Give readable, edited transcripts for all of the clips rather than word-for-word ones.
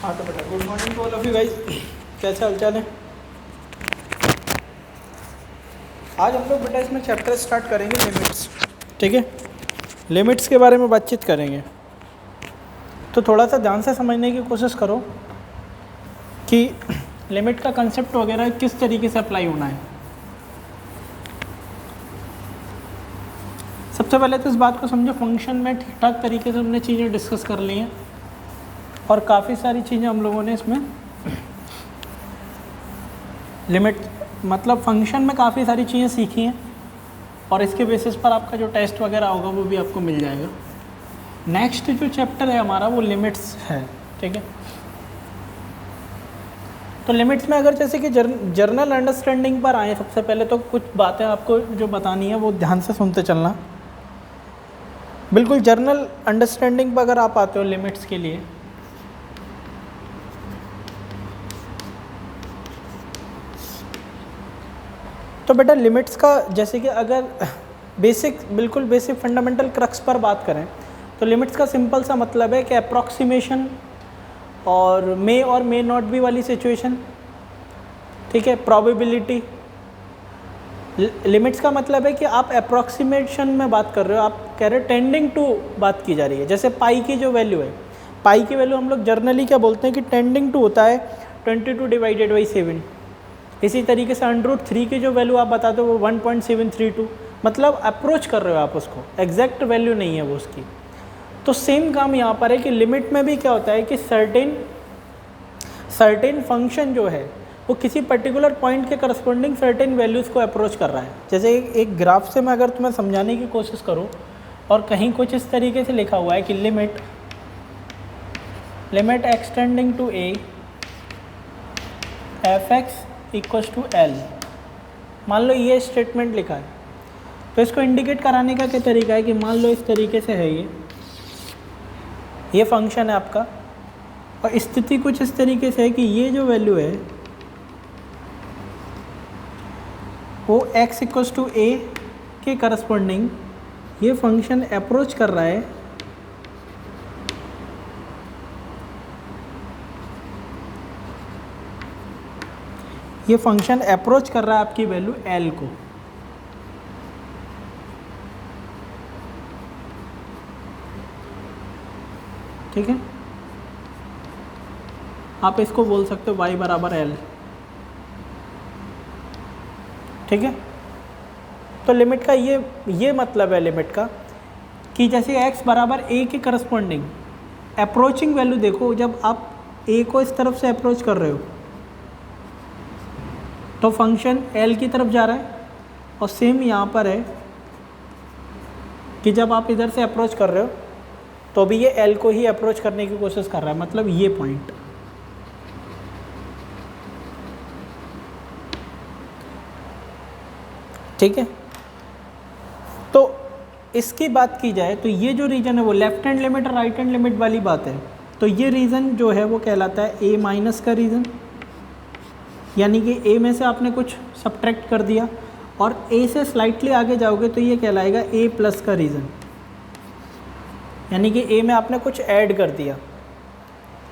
हाँ तो बेटा good morning to all of you guys. कैसे हालचाल है? आज हम लोग बेटा इसमें चैप्टर स्टार्ट करेंगे लिमिट्स। ठीक है, लिमिट्स के बारे में बातचीत करेंगे। तो थोड़ा सा ध्यान से समझने की कोशिश करो कि लिमिट का कंसेप्ट वगैरह किस तरीके से अप्लाई होना है। सबसे पहले तो इस बात को समझो, फंक्शन में ठीक ठाक तरीके से हमने चीज़ें डिस्कस कर ली हैं और काफ़ी सारी चीज़ें हम लोगों ने इसमें लिमिट मतलब फंक्शन में काफ़ी सारी चीज़ें सीखी हैं और इसके बेसिस पर आपका जो टेस्ट वगैरह होगा वो भी आपको मिल जाएगा। नेक्स्ट जो चैप्टर है हमारा वो लिमिट्स है। ठीक है, तो लिमिट्स में अगर जैसे कि जर्नल अंडरस्टैंडिंग पर आए, सबसे पहले तो कुछ बातें आपको जो बतानी है वो ध्यान से सुनते चलना। बिल्कुल जर्नल अंडरस्टैंडिंग पर अगर आप आते हो लिमिट्स के लिए, तो बेटा लिमिट्स का जैसे कि अगर बिल्कुल बेसिक फंडामेंटल क्रक्स पर बात करें तो लिमिट्स का सिंपल सा मतलब है कि अप्रॉक्सीमेशन और मे नॉट बी वाली सिचुएशन। ठीक है, प्रोबेबिलिटी। लिमिट्स का मतलब है कि आप अप्रॉक्सीमेशन में बात कर रहे हो, आप कह रहे हो टेंडिंग टू बात की जा रही है। जैसे पाई की जो वैल्यू है, पाई की वैल्यू हम लोग जर्नली क्या बोलते हैं कि टेंडिंग टू होता है 22 डिवाइडेड बाई 7। इसी तरीके से √3 की जो वैल्यू आप बताते हो वो 1.732, मतलब अप्रोच कर रहे हो आप उसको, एग्जैक्ट वैल्यू नहीं है वो उसकी। तो सेम काम यहाँ पर है कि लिमिट में भी क्या होता है कि सर्टेन फंक्शन जो है वो किसी पर्टिकुलर पॉइंट के करस्पॉन्डिंग सर्टेन वैल्यूज़ को अप्रोच कर रहा है। जैसे एक ग्राफ से मैं अगर तुम्हें समझाने की कोशिश करूँ और कहीं कुछ इस तरीके से लिखा हुआ है कि limit extending to a f(x) = L, मान लो ये स्टेटमेंट लिखा है, तो इसको इंडिकेट कराने का क्या तरीका है कि मान लो इस तरीके से है, ये फंक्शन है आपका और स्थिति कुछ इस तरीके से है कि ये जो वैल्यू है वो x = a के करस्पॉन्डिंग ये फंक्शन अप्रोच कर रहा है आपकी वैल्यू L को। ठीक है, आप इसको बोल सकते हो y = L। ठीक है, तो लिमिट का ये मतलब है लिमिट का कि जैसे x = a के करस्पॉन्डिंग अप्रोचिंग वैल्यू, देखो जब आप a को इस तरफ से अप्रोच कर रहे हो तो फंक्शन L की तरफ जा रहा है, और सेम यहाँ पर है कि जब आप इधर से अप्रोच कर रहे हो तो भी ये L को ही अप्रोच करने की कोशिश कर रहा है, मतलब ये पॉइंट। ठीक है, तो इसकी बात की जाए तो ये जो रीजन है वो लेफ्ट हैंड लिमिट और राइट हैंड लिमिट वाली बात है। तो ये रीजन जो है वो कहलाता है a- का रीजन, यानी कि a में से आपने कुछ सब्ट्रैक्ट कर दिया, और a से स्लाइटली आगे जाओगे तो ये कहलाएगा a+ का रीजन, यानी कि a में आपने कुछ ऐड कर दिया।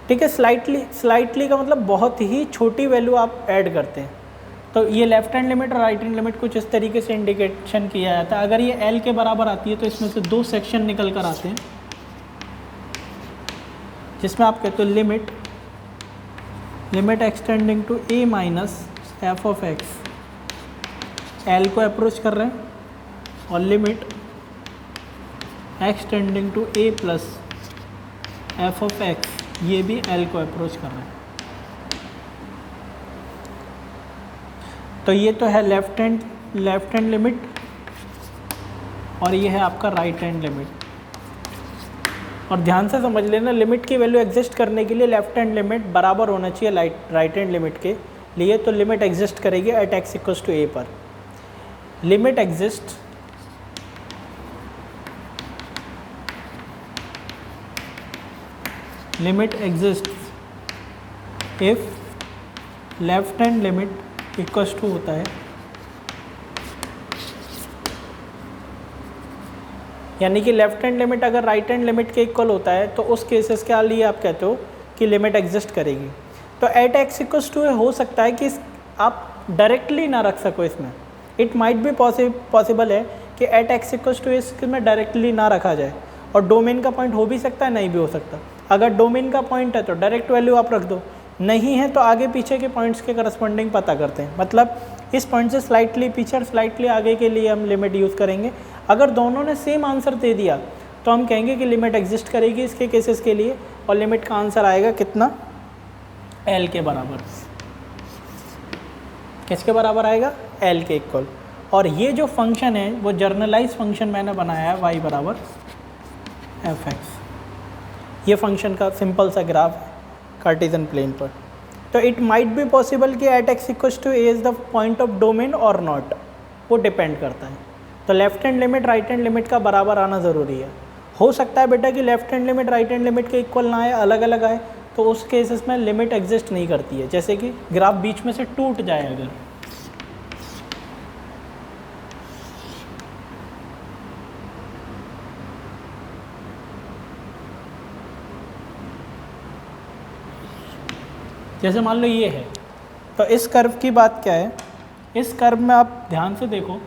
ठीक है, स्लाइटली का मतलब बहुत ही छोटी वैल्यू आप ऐड करते हैं। तो ये लेफ्ट हैंड लिमिट और राइट हैंड लिमिट कुछ इस तरीके से इंडिकेशन किया जाता है। अगर ये L के बराबर आती है तो इसमें से 2 सेक्शन निकल कर आते हैं, जिसमें आप कहते हो limit extending to a - f(x) L को अप्रोच कर रहे हैं, और limit x tending to a + f(x) ये भी L को अप्रोच कर रहे हैं। तो ये तो है लेफ्ट हैंड लिमिट, और ये है आपका राइट हैंड लिमिट। और ध्यान से समझ लेना, लिमिट की वैल्यू एग्जिस्ट करने के लिए लेफ्ट हैंड लिमिट बराबर होना चाहिए राइट हैंड लिमिट के लिए। तो लिमिट एग्जिस्ट करेगी एट x = a पर। Limit exist if left hand limit equals to होता है, यानी कि लेफ्ट हैंड लिमिट अगर राइट हैंड लिमिट के इक्वल होता है तो उस केसेस के लिए आप कहते हो की लिमिट एग्जिस्ट करेगी। तो एट एक्स इक्वल्स टू ए हो सकता है कि आप डायरेक्टली ना रख सको इसमें, इट माइट भी पॉसिबल है कि एट एक्स इक्वल्स टू इसमें डायरेक्टली ना रखा जाए, और डोमेन का पॉइंट हो भी सकता है, नहीं भी हो सकता। अगर डोमेन का पॉइंट है तो डायरेक्ट वैल्यू आप रख दो, नहीं है तो आगे पीछे के पॉइंट्स के करस्पॉन्डिंग पता करते हैं, मतलब इस पॉइंट से स्लाइटली पीछे और स्लाइटली आगे के लिए हम लिमिट यूज़ करेंगे। अगर दोनों ने सेम आंसर दे दिया तो हम कहेंगे कि लिमिट एग्जिस्ट करेगी इसके केसेस के लिए, और लिमिट का आंसर आएगा कितना, एल के बराबर। किसके बराबर आएगा, एल के इक्वल। और ये जो फंक्शन है वो जर्नलाइज फंक्शन मैंने बनाया है y बराबर एफ एक्स। ये फंक्शन का सिंपल सा ग्राफ है कार्टेशियन प्लेन पर। तो इट माइट बी पॉसिबल कि at x equals to a is the point of domain और नॉट, वो डिपेंड करता है। तो left hand limit right hand limit का बराबर आना ज़रूरी है। हो सकता है बेटा कि left hand limit right hand limit के इक्वल ना आए, अलग अलग आए, तो उस केसेस में लिमिट एग्जिस्ट नहीं करती है, जैसे कि ग्राफ बीच में से टूट जाए अगर। जैसे मान लो ये है, तो इस कर्व की बात क्या है, इस कर्व में आप ध्यान से देखो,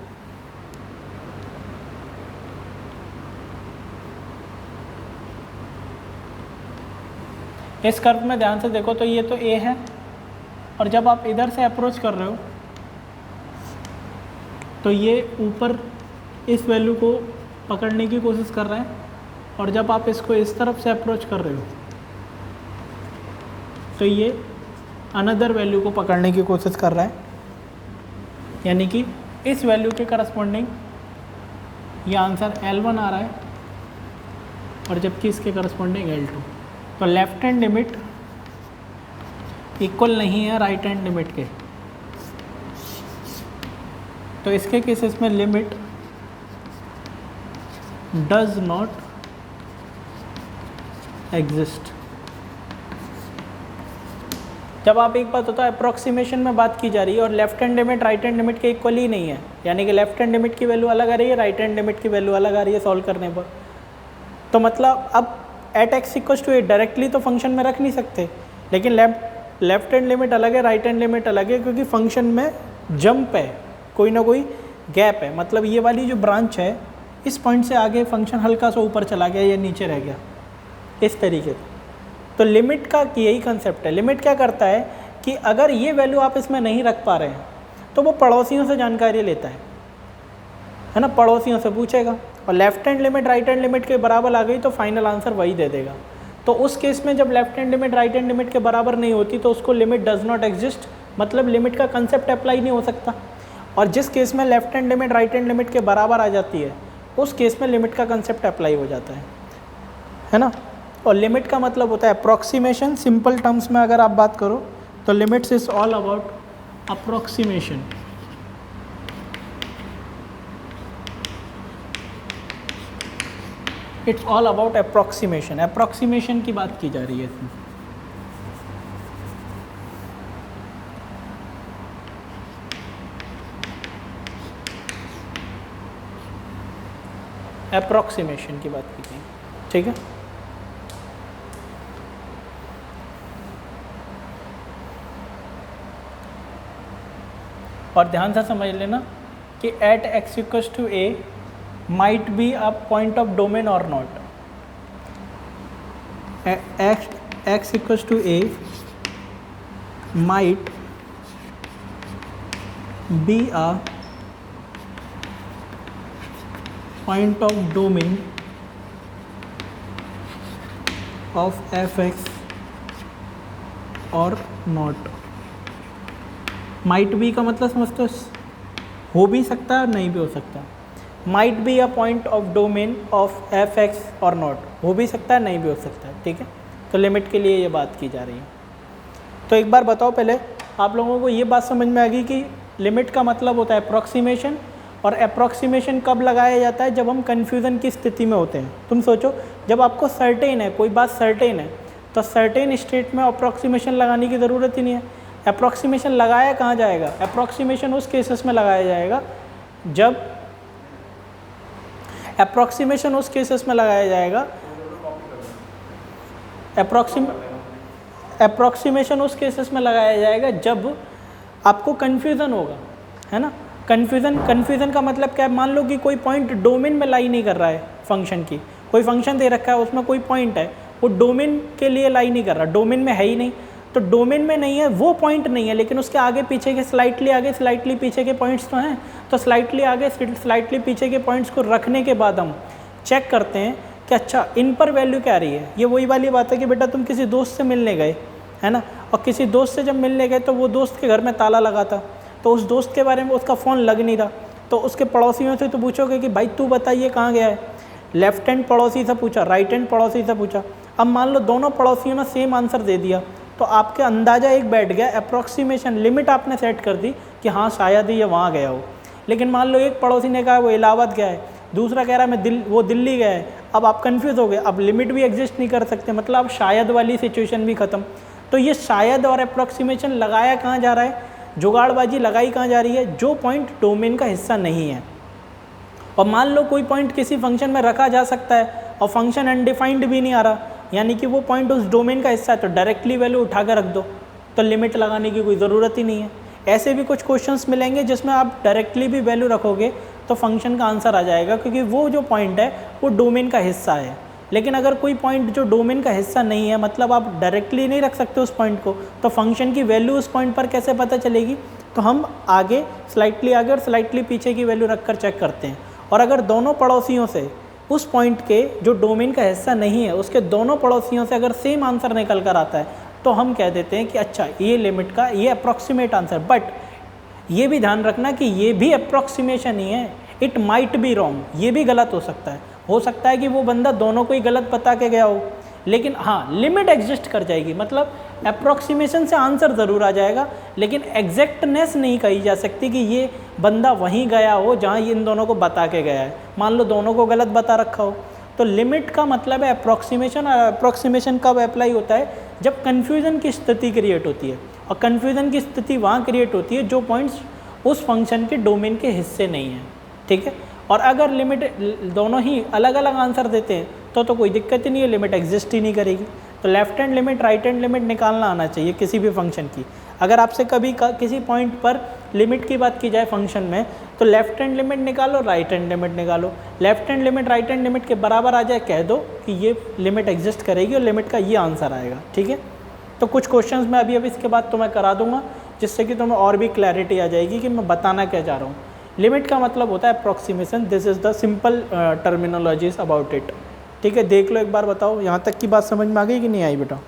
इस कर्व में ध्यान से देखो तो ये तो ए है, और जब आप इधर से अप्रोच कर रहे हो तो ये ऊपर इस वैल्यू को पकड़ने की कोशिश कर रहा है, और जब आप इसको इस तरफ से अप्रोच कर रहे हो तो ये अनदर वैल्यू को पकड़ने की कोशिश कर रहा है, यानी कि इस वैल्यू के करस्पॉन्डिंग ये आंसर L1 आ रहा है, और जबकि इसके करस्पॉन्डिंग L2। तो लेफ्ट हैंड लिमिट इक्वल नहीं है राइट हैंड लिमिट के, तो इसके केसेस में लिमिट डज नॉट एग्जिस्ट। जब आप एक बात होता है अप्रॉक्सीमेशन में बात की जा रही है और left hand limit right hand limit के इक्वल ही नहीं है, यानी कि लेफ्ट हैंड लिमिट की वैल्यू अलग आ रही है, राइट हैंड लिमिट की वैल्यू अलग आ रही है सॉल्व करने पर, तो मतलब अब at x equals to a directly तो फंक्शन में रख नहीं सकते, लेकिन लेफ्ट हैंड लिमिट अलग है राइट हैंड लिमिट अलग है, क्योंकि फंक्शन में जंप है, कोई ना कोई गैप है, मतलब ये वाली जो ब्रांच है इस पॉइंट से आगे फंक्शन हल्का सा ऊपर चला गया या नीचे रह गया, इस तरीके से। तो लिमिट का यही कंसेप्ट है। लिमिट क्या करता है कि अगर ये वैल्यू आप इसमें नहीं रख पा रहे हैं तो वो पड़ोसियों से जानकारी लेता है ना, पड़ोसियों से पूछेगा, और left hand limit right hand limit के बराबर आ गई तो फाइनल आंसर वही दे देगा। तो उस केस में जब left hand limit right hand limit के बराबर नहीं होती तो उसको लिमिट डज नॉट एग्जिस्ट, मतलब लिमिट का कंसेप्ट अप्लाई नहीं हो सकता। और जिस केस में left hand limit right hand limit के बराबर आ जाती है उस केस में लिमिट का कंसेप्ट अप्लाई हो जाता है ना। और लिमिट का मतलब होता है अप्रॉक्सीमेशन। सिंपल टर्म्स में अगर आप बात करो तो limits is all about approximation. It's all about approximation. Approximation की बात की जा रही है इसमें। अप्रॉक्सीमेशन की बात की जाए, ठीक है। और ध्यान से समझ लेना कि at x equals to A might be a point of domain और not. X equals to A might be a point of domain of f x और नॉट। माइट बी का मतलब समझते हो भी सकता है और नहीं भी हो सकता। Might be a point of domain of f x और नॉट, हो भी सकता है नहीं भी हो सकता है, ठीक है। तो लिमिट के लिए ये बात की जा रही है। तो एक बार बताओ पहले आप लोगों को ये बात समझ में आ गई कि लिमिट का मतलब होता है अप्रॉक्सीमेशन, और अप्रॉक्सीमेशन कब लगाया जाता है, जब हम कन्फ्यूज़न की स्थिति में होते हैं। तुम सोचो जब आपको सर्टेन है, कोई बात सर्टेन है, तो सर्टेन स्टेट में अप्रॉक्सीमेशन लगाने की ज़रूरत ही नहीं है। अप्रॉक्सीमेशन लगाया कहाँ जाएगा, अप्रॉक्सीमेशन उस केसेस में लगाया जाएगा जब अप्रॉक्सीमेशन उस केसेस में लगाया जाएगा अप्रॉक्सीमेशन उस केसेस में लगाया जाएगा जब आपको कन्फ्यूज़न होगा, है ना। कन्फ्यूज़न का मतलब क्या है, मान लो कि कोई पॉइंट डोमेन में लाई नहीं कर रहा है फंक्शन की, कोई फंक्शन दे रखा है उसमें कोई पॉइंट है, वो डोमेन के लिए लाई नहीं कर रहा, डोमेन में है ही नहीं, तो डोमेन में नहीं है वो पॉइंट नहीं है, लेकिन उसके आगे पीछे के स्लाइटली आगे स्लाइटली पीछे के पॉइंट्स तो हैं, तो स्लाइटली आगे स्लाइटली पीछे के पॉइंट्स को रखने के बाद हम चेक करते हैं कि अच्छा इन पर वैल्यू क्या आ रही है। ये वही वाली बात है कि बेटा तुम किसी दोस्त से मिलने गए, है ना, और किसी दोस्त से जब मिलने गए तो वो दोस्त के घर में ताला लगा था, तो उस दोस्त के बारे में उसका फ़ोन लग नहीं रहा, तो उसके पड़ोसियों से तो पूछोगे कि भाई तू बताइए कहाँ गया है, लेफ्ट हैंड पड़ोसी से पूछा, राइट हैंड पड़ोसी से पूछा। अब मान लो दोनों पड़ोसियों ने सेम आंसर दे दिया, तो आपके अंदाज़ा एक बैठ गया, अप्रॉक्सीमेशन लिमिट आपने सेट कर दी कि हाँ शायद ही ये वहाँ गया हो। लेकिन मान लो एक पड़ोसी ने कहा वो इलाहाबाद गया है, दूसरा कह रहा है वो दिल्ली गया है, अब आप कन्फ्यूज़ हो गए, अब लिमिट भी एग्जिस्ट नहीं कर सकते, मतलब अब शायद वाली सिचुएशन भी ख़त्म। तो ये शायद और अप्रॉक्सीमेशन लगाया कहाँ जा रहा है, जुगाड़बाजी लगाई कहाँ जा रही है, जो पॉइंट डोमेन का हिस्सा नहीं है। और मान लो कोई पॉइंट किसी फंक्शन में रखा जा सकता है और फंक्शन अनडिफाइंड भी नहीं आ रहा, यानी कि वो पॉइंट उस डोमेन का हिस्सा है, तो डायरेक्टली वैल्यू उठा कर रख दो, तो लिमिट लगाने की कोई ज़रूरत ही नहीं है। ऐसे भी कुछ क्वेश्चंस मिलेंगे जिसमें आप डायरेक्टली भी वैल्यू रखोगे तो फंक्शन का आंसर आ जाएगा, क्योंकि वो जो पॉइंट है वो डोमेन का हिस्सा है। लेकिन अगर कोई पॉइंट जो डोमेन का हिस्सा नहीं है, मतलब आप डायरेक्टली नहीं रख सकते उस पॉइंट को, तो फंक्शन की वैल्यू उस पॉइंट पर कैसे पता चलेगी, तो हम आगे स्लाइटली आगे और स्लाइटली पीछे की वैल्यू रख कर चेक करते हैं। और अगर दोनों पड़ोसियों से उस पॉइंट के जो डोमेन का हिस्सा नहीं है उसके दोनों पड़ोसियों से अगर सेम आंसर निकल कर आता है, तो हम कह देते हैं कि अच्छा ये लिमिट का ये अप्रॉक्सीमेट आंसर। बट ये भी ध्यान रखना कि ये भी अप्रॉक्सीमेशन ही है, इट माइट बी रॉन्ग, ये भी गलत हो सकता है कि वो बंदा दोनों को ही गलत बता के गया हो, लेकिन हाँ लिमिट एग्जिस्ट कर जाएगी, मतलब अप्रॉक्सीमेशन से आंसर ज़रूर आ जाएगा, लेकिन एग्जैक्टनेस नहीं कही जा सकती कि ये बंदा वहीं गया हो जहाँ ये इन दोनों को बता के गया है। मान लो दोनों को गलत बता रखा हो, तो लिमिट का मतलब है अप्रॉक्सीमेशन। और अप्रॉक्सीमेशन कब अप्लाई होता है, जब कन्फ्यूज़न की स्थिति क्रिएट होती है, और कन्फ्यूज़न की स्थिति वहाँ क्रिएट होती है जो पॉइंट्स उस फंक्शन के डोमेन के हिस्से नहीं हैं, ठीक है। और अगर लिमिट दोनों ही अलग अलग आंसर देते हैं तो कोई दिक्कत ही नहीं है, लिमिट एग्जिस्ट ही नहीं करेगी। तो left hand limit right hand limit निकालना आना चाहिए किसी भी फंक्शन की। अगर आपसे कभी किसी पॉइंट पर लिमिट की बात की जाए फंक्शन में, तो लेफ्ट हैंड लिमिट निकालो, राइट हैंड लिमिट निकालो, left hand limit right hand limit के बराबर आ जाए, कह दो कि ये लिमिट एग्जिस्ट करेगी और लिमिट का ये आंसर आएगा, ठीक है। तो कुछ क्वेश्चंस मैं अभी इसके बाद तो मैं करा दूंगा, जिससे कि तुम्हें और भी क्लैरिटी आ जाएगी कि मैं बताना क्या चाह रहा हूँ। लिमिट का मतलब होता है approximation, this is the simple terminologies about it, ठीक है। देख लो एक बार, बताओ यहाँ तक की बात समझ में आ गई कि नहीं आई बेटा।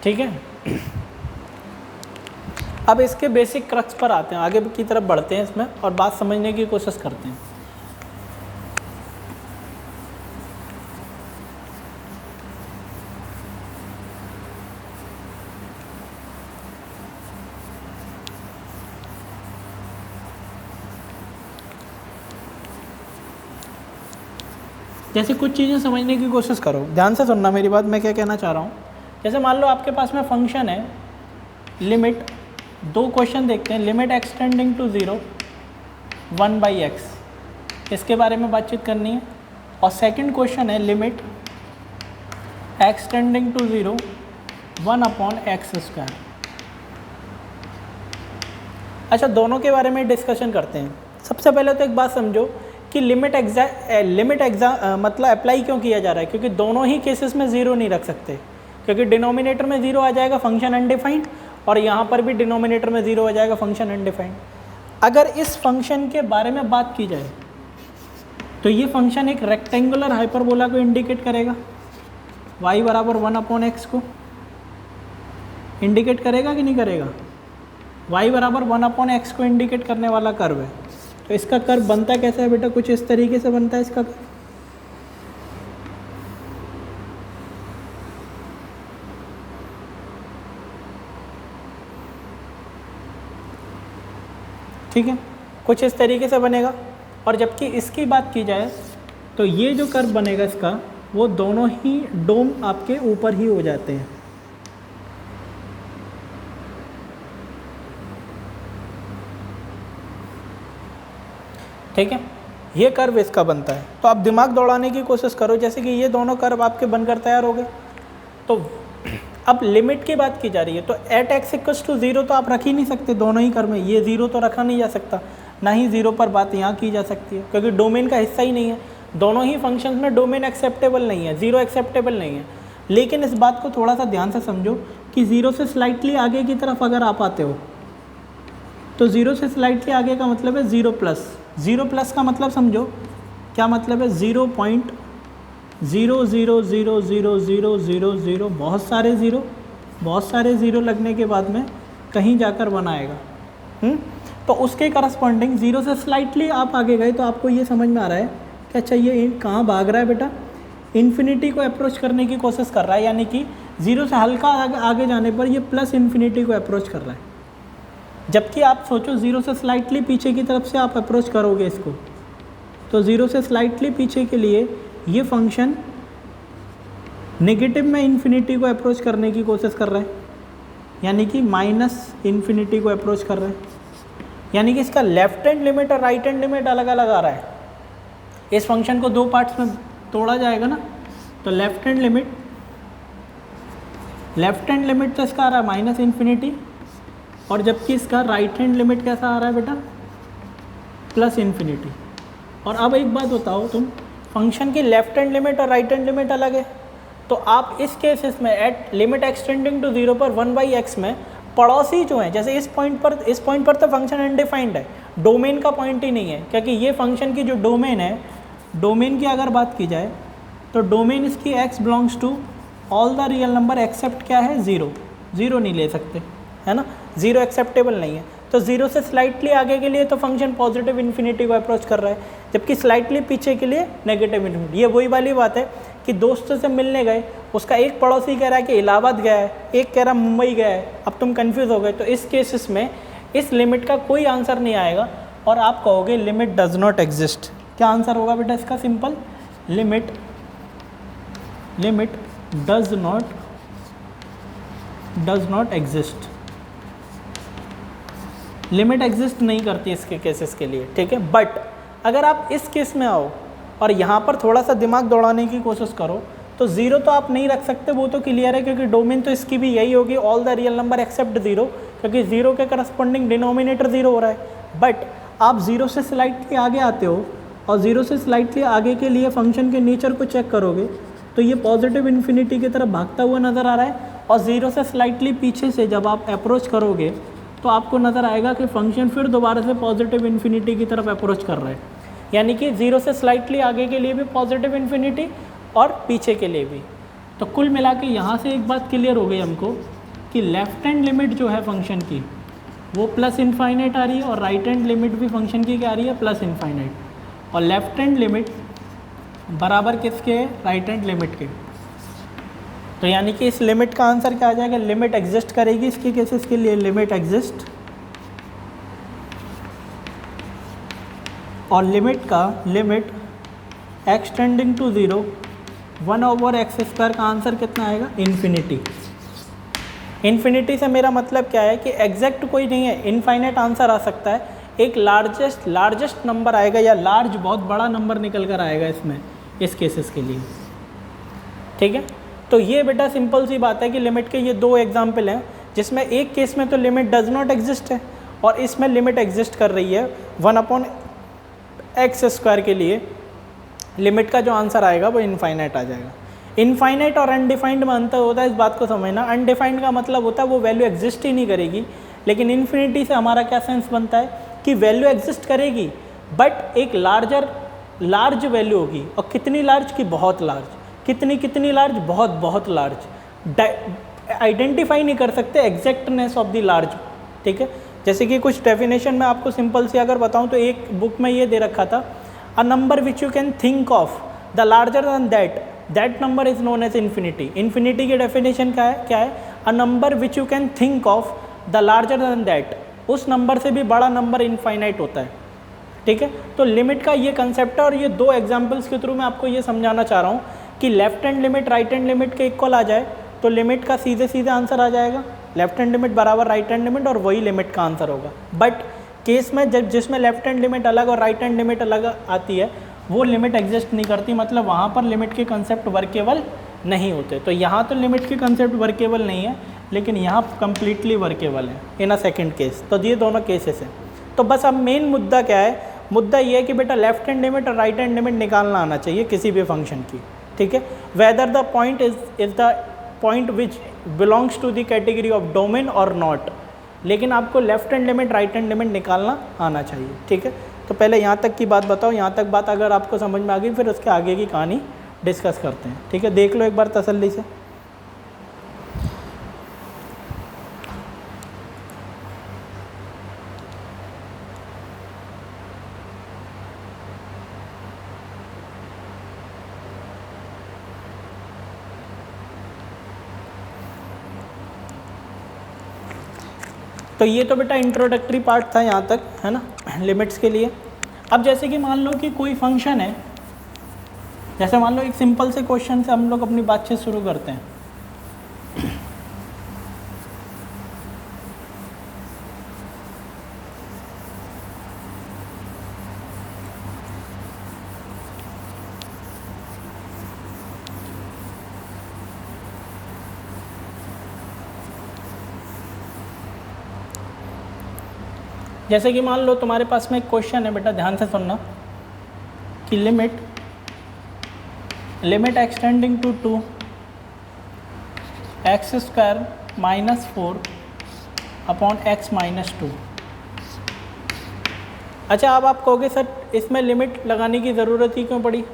ठीक है, अब इसके बेसिक क्रक्स पर आते हैं, आगे की तरफ बढ़ते हैं इसमें और बात समझने की कोशिश करते हैं। जैसे कुछ चीज़ें समझने की कोशिश करो, ध्यान से सुनना मेरी बात, मैं क्या कहना चाह रहा हूँ। जैसे मान लो आपके पास में फंक्शन है लिमिट, दो क्वेश्चन देखते हैं, लिमिट एक्सटेंडिंग टू 0 1/x, इसके बारे में बातचीत करनी है। और सेकंड क्वेश्चन है लिमिट एक्सटेंडिंग टू 0 1/x²। अच्छा, दोनों के बारे में डिस्कशन करते हैं। सबसे पहले तो एक बात समझो कि लिमिट मतलब अप्लाई क्यों किया जा रहा है, क्योंकि दोनों ही केसेस में 0 नहीं रख सकते, क्योंकि डिनोमिनेटर में 0 आ जाएगा फंक्शन अनडिफाइंड, और यहाँ पर भी डिनोमिनेटर में 0 आ जाएगा फंक्शन अनडिफाइंड। अगर इस फंक्शन के बारे में बात की जाए तो ये फंक्शन एक रेक्टेंगुलर हाइपरबोला को इंडिकेट करेगा, y बराबर 1/x को इंडिकेट करेगा कि नहीं करेगा, y बराबर 1/x को इंडिकेट करने वाला कर्व है। तो इसका कर्व बनता कैसा है बेटा, कुछ इस तरीके से बनता है इसका कर्व। ठीक है, कुछ इस तरीके से बनेगा। और जबकि इसकी बात की जाए तो ये जो कर्व बनेगा इसका, वो दोनों ही डोम आपके ऊपर ही हो जाते हैं। ठीक है, ये कर्व इसका बनता है। तो आप दिमाग दौड़ाने की कोशिश करो, जैसे कि ये दोनों कर्व आपके बनकर तैयार हो गए। तो अब लिमिट की बात की जा रही है, तो एट एक्स इक्वल्स टू 0 तो आप रख ही नहीं सकते दोनों ही कर्व में, ये 0 तो रखा नहीं जा सकता, ना ही 0 पर बात यहाँ की जा सकती है, क्योंकि डोमेन का हिस्सा ही नहीं है। दोनों ही फंक्शंस में डोमेन एक्सेप्टेबल नहीं है, 0 एक्सेप्टेबल नहीं है। लेकिन इस बात को थोड़ा सा ध्यान से समझो कि 0 से स्लाइटली आगे की तरफ अगर आप आते हो, तो 0 से स्लाइटली आगे का मतलब है 0 प्लस। 0 प्लस का मतलब समझो, क्या मतलब है, 0.0000000, बहुत सारे ज़ीरो लगने के बाद में कहीं जाकर बनाएगा। तो उसके करस्पॉन्डिंग 0 से स्लाइटली आप आगे गए, तो आपको ये समझ में आ रहा है कि अच्छा ये कहाँ भाग रहा है बेटा, इन्फिनिटी को अप्रोच करने की कोशिश कर रहा है, यानी कि 0 से हल्का आगे जाने पर ये प्लस इन्फिनिटी को अप्रोच कर रहा है। जबकि आप सोचो 0 से स्लाइटली पीछे की तरफ से आप अप्रोच करोगे इसको, तो 0 से स्लाइटली पीछे के लिए ये फंक्शन नेगेटिव में इन्फिनिटी को अप्रोच करने की कोशिश कर रहा है, यानी कि माइनस इन्फिनिटी को अप्रोच कर रहा है। यानी कि इसका लेफ्ट हैंड लिमिट और राइट हैंड लिमिट अलग अलग आ रहा है। इस फंक्शन को दो पार्ट्स में तोड़ा जाएगा ना, तो लेफ्ट हैंड लिमिट तो इसका आ रहा है माइनस इन्फिनिटी, और जबकि इसका राइट हैंड लिमिट कैसा आ रहा है बेटा, प्लस इन्फिनिटी। और अब एक बात बताओ तुम, फंक्शन की लेफ्ट हैंड लिमिट और राइट हैंड लिमिट अलग है, तो आप इस केसेस में एट लिमिट एक्सटेंडिंग टू 0 पर 1/x में पड़ोसी जो हैं, जैसे इस पॉइंट पर तो फंक्शन अनडिफाइंड है, डोमेन का पॉइंट ही नहीं है, क्योंकि ये फंक्शन की जो डोमेन है, डोमेन की अगर बात की जाए तो डोमेन इसकी x belongs to all the real number except क्या है, 0 नहीं ले सकते, है ना, 0 एक्सेप्टेबल नहीं है। तो 0 से स्लाइटली आगे के लिए तो फंक्शन पॉजिटिव इन्फिनिटी को अप्रोच कर रहा है, जबकि स्लाइटली पीछे के लिए नेगेटिव इन्फिनिटी। ये वही वाली बात है कि दोस्तों से मिलने गए, उसका एक पड़ोसी कह रहा है कि इलाहाबाद गया है, एक कह रहा मुंबई गया है, अब तुम कंफ्यूज हो गए। तो इस केसेस में इस लिमिट का कोई आंसर नहीं आएगा और आप कहोगे लिमिट डज नॉट एग्जिस्ट। क्या आंसर होगा बेटा इसका, simple, limit does not exist. Limit exist नहीं करती इसके केसेस के लिए, ठीक है। बट अगर आप इस केस में आओ और यहाँ पर थोड़ा सा दिमाग दौड़ाने की कोशिश करो, तो 0 तो आप नहीं रख सकते, वो तो क्लियर है, क्योंकि डोमेन तो इसकी भी यही होगी, all the real number accept 0, क्योंकि 0 के करस्पॉन्डिंग डिनोमिनेटर 0 हो रहा है। बट आप 0 से स्लाइटली आगे आते हो और 0 से स्लाइटली आगे के लिए फंक्शन के नेचर को चेक करोगे, तो ये पॉजिटिव इन्फिनिटी की तरफ भागता हुआ नज़र आ रहा है, और 0 से स्लाइटली पीछे से जब आप अप्रोच करोगे तो आपको नज़र आएगा कि फंक्शन फिर दोबारा से पॉजिटिव इन्फिनिटी की तरफ अप्रोच कर रहा है, यानी कि 0 से स्लाइटली आगे के लिए भी पॉजिटिव इन्फिनिटी और पीछे के लिए भी। तो कुल मिला के यहाँ से एक बात क्लियर हो गई हमको कि लेफ्ट हैंड लिमिट जो है फंक्शन की वो प्लस इनफाइनाइट आ रही है, और राइट हैंड लिमिट भी फंक्शन की क्या आ रही है, प्लस इनफाइनाइट। और लेफ्ट हैंड लिमिट बराबर किसके है, राइट हैंड लिमिट के। तो यानी कि इस लिमिट का आंसर क्या आ जाएगा, लिमिट एग्जिस्ट करेगी इसके केसेस के लिए, लिमिट एग्जिस्ट। और लिमिट एक्सटेंडिंग टू 0 1/x² का आंसर कितना आएगा, इन्फिनिटी। इन्फिनिटी से मेरा मतलब क्या है कि एग्जैक्ट कोई नहीं है, इनफाइनाइट आंसर आ सकता है, एक लार्जेस्ट नंबर आएगा, या लार्ज बहुत बड़ा नंबर निकल कर आएगा इसमें, इस केसेस के लिए, ठीक है। तो ये बेटा सिंपल सी बात है कि लिमिट के ये दो एग्जाम्पल हैं, जिसमें एक केस में तो लिमिट डज नॉट एग्जिस्ट है और इसमें लिमिट एग्जिस्ट कर रही है। 1/x² के लिए लिमिट का जो आंसर आएगा वो इनफाइनाइट आ जाएगा। इनफाइनाइट और अनडिफाइंड में अंतर होता है, इस बात को समझना। अनडिफाइंड का मतलब होता है वो वैल्यू एग्जिस्ट ही नहीं करेगी, लेकिन इन्फिनिटी से हमारा क्या सेंस बनता है कि वैल्यू एग्जिस्ट करेगी बट एक लार्ज वैल्यू होगी, और कितनी लार्ज की, बहुत लार्ज। कितनी लार्ज, बहुत लार्ज। आइडेंटिफाई नहीं कर सकते एग्जैक्टनेस ऑफ द लार्ज, ठीक है। जैसे कि कुछ डेफिनेशन में आपको सिंपल सी अगर बताऊं तो एक बुक में ये दे रखा था, a number which you can think of the larger than that number is known as infinity. Infinity की डेफिनेशन क्या है, a number which you can think of the larger than that उस नंबर से भी बड़ा नंबर इनफाइनाइट होता है, ठीक है। तो लिमिट का ये कंसेप्ट है और ये दो एग्जांपल्स के थ्रू मैं आपको ये समझाना चाह रहा हूँ कि left hand limit right hand limit के इक्वल आ जाए तो लिमिट का सीधे सीधे आंसर आ जाएगा, लेफ्ट हैंड लिमिट बराबर राइट हैंड लिमिट और वही लिमिट का आंसर होगा। बट केस में जब जिसमें लेफ्ट हैंड लिमिट अलग और राइट हैंड लिमिट अलग आती है वो लिमिट एग्जिस्ट नहीं करती, मतलब वहाँ पर लिमिट के कंसेप्ट वर्केबल नहीं होते। तो यहाँ तो लिमिट के कंसेप्ट वर्केबल नहीं है लेकिन यहाँ कम्प्लीटली वर्केबल है इन अ सेकेंड केस। तो ये दोनों केसेस हैं। तो बस अब मेन मुद्दा क्या है, मुद्दा ये है कि बेटा लेफ्ट हैंड लिमिट और राइट हैंड लिमिट निकालना आना चाहिए किसी भी फंक्शन की, ठीक है। Whether the point is the point which belongs to the category of domain और नॉट, लेकिन आपको left hand limit right hand limit निकालना आना चाहिए, ठीक है। तो पहले यहाँ तक की बात बताओ, यहाँ तक बात अगर आपको समझ में आ गई फिर उसके आगे की कहानी डिस्कस करते हैं, ठीक है। देख लो एक बार तसल्ली से। तो ये तो बेटा इंट्रोडक्टरी पार्ट था यहाँ तक, है ना, लिमिट्स के लिए। अब जैसे कि मान लो कि कोई फंक्शन है, जैसे मान लो एक सिंपल से क्वेश्चन से हम लोग अपनी बातचीत शुरू करते हैं। जैसे कि मान लो तुम्हारे पास में एक क्वेश्चन है बेटा, ध्यान से सुनना, कि limit extending to 2 x square minus 4 upon x minus 2। अच्छा, अब आप कहोगे सर इसमें लिमिट लगाने की ज़रूरत ही क्यों पड़ी,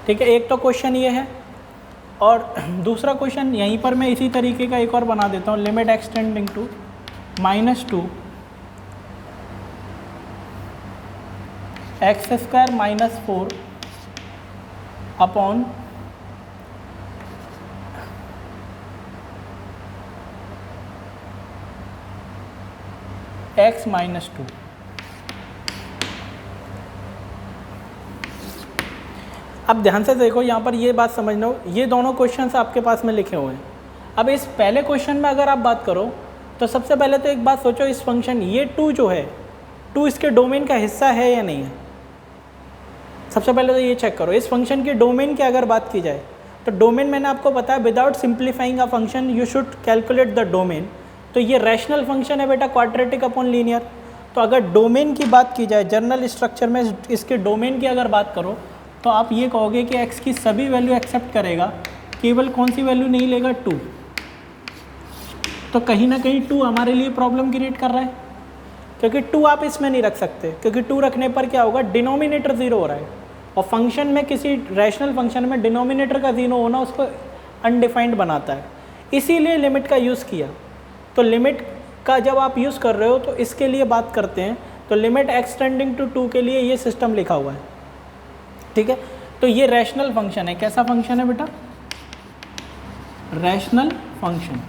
ठीक है। एक तो क्वेश्चन ये है और दूसरा क्वेश्चन यहीं पर मैं इसी तरीके का एक और बना देता हूँ, limit extending to -2 x square minus 4 upon x minus 2। अब ध्यान से देखो, यहाँ पर ये बात समझ लो, ये दोनों क्वेश्चंस आपके पास में लिखे हुए हैं। अब इस पहले क्वेश्चन में अगर आप बात करो तो सबसे पहले तो एक बात सोचो, इस फंक्शन ये 2 जो है, 2 इसके डोमेन का हिस्सा है या नहीं है। सबसे पहले तो ये चेक करो, इस फंक्शन के डोमेन की अगर बात की जाए तो डोमेन मैंने आपको बताया without simplifying a function you should calculate the domain. तो ये रैशनल फंक्शन है बेटा, क्वाड्रेटिक अपॉन लीनियर। तो अगर डोमेन की बात की जाए, जर्नल स्ट्रक्चर में इसके डोमेन की अगर बात करो तो आप ये कहोगे कि x की सभी वैल्यू एक्सेप्ट करेगा, केवल कौन सी वैल्यू नहीं लेगा, 2। तो कहीं ना कहीं 2 हमारे लिए प्रॉब्लम क्रिएट कर रहा है, क्योंकि 2 आप इसमें नहीं रख सकते, क्योंकि 2 रखने पर क्या होगा, डिनोमिनेटर 0 हो रहा है और फंक्शन में, किसी रैशनल फंक्शन में डिनोमिनेटर का 0 होना उसको अनडिफाइंड बनाता है, इसीलिए लिमिट का यूज़ किया। तो लिमिट का जब आप यूज़ कर रहे हो तो इसके लिए बात करते हैं, तो लिमिट एक्सटेंडिंग टू 2 के लिए ये सिस्टम लिखा हुआ है, ठीक है। तो ये रैशनल फंक्शन है, कैसा फंक्शन है बेटा, रैशनल फंक्शन।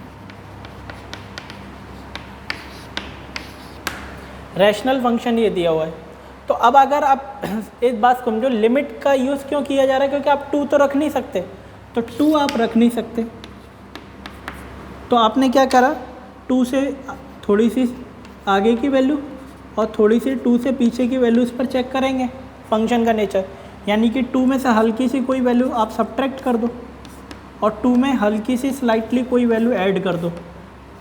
रैशनल फंक्शन ये दिया हुआ है। तो अब अगर आप एक बात समझो, लिमिट का यूज़ क्यों किया जा रहा है, क्योंकि आप 2 तो रख नहीं सकते, तो 2 आप रख नहीं सकते, तो आपने क्या करा, 2 से थोड़ी सी आगे की वैल्यू और थोड़ी सी 2 से पीछे की वैल्यूज़ पर चेक करेंगे फंक्शन का नेचर, यानी कि 2 में से हल्की सी कोई वैल्यू आप सब्ट्रैक्ट कर दो और 2 में हल्की सी स्लाइटली कोई वैल्यू ऐड कर दो,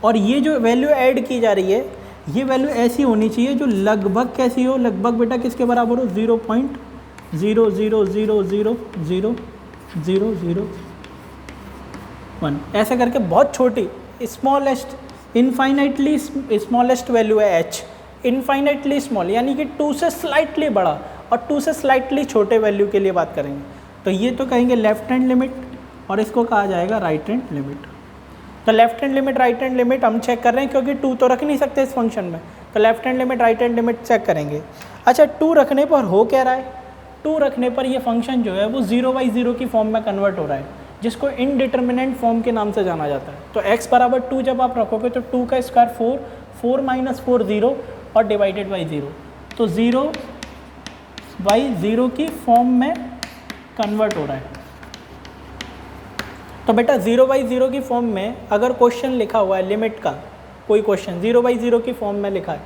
और ये जो वैल्यू ऐड की जा रही है ये वैल्यू ऐसी होनी चाहिए जो लगभग कैसी हो, लगभग बेटा किसके बराबर हो, 0.00000001, ऐसे करके बहुत छोटी स्मॉलेस्ट, इनफाइनाइटली स्मॉलेस्ट वैल्यू है h, इनफाइनाइटली स्मॉल, यानी कि 2 से स्लाइटली बड़ा और 2 से स्लाइटली छोटे वैल्यू के लिए बात करेंगे। तो ये तो कहेंगे लेफ्ट हैंड लिमिट और इसको कहा जाएगा राइट हैंड लिमिट। तो left hand limit right hand limit हम चेक कर रहे हैं, क्योंकि 2 तो रख नहीं सकते इस फंक्शन में, तो left hand limit right hand limit check करेंगे। अच्छा, 2 रखने पर हो क्या रहा है, 2 रखने पर ये फंक्शन जो है वो 0/0 की फॉर्म में कन्वर्ट हो रहा है, जिसको इनडिटर्मिनेंट फॉर्म के नाम से जाना जाता है। तो x बराबर 2 जब आप रखोगे तो 2 का स्क्वायर 4, 4 माइनस 4 0 और डिवाइडेड बाई 0, तो 0 बाई 0 की फॉर्म में कन्वर्ट हो रहा है। तो बेटा 0 बाई 0 की फॉर्म में अगर क्वेश्चन लिखा हुआ है लिमिट का, कोई क्वेश्चन 0 बाई 0 की फॉर्म में लिखा है,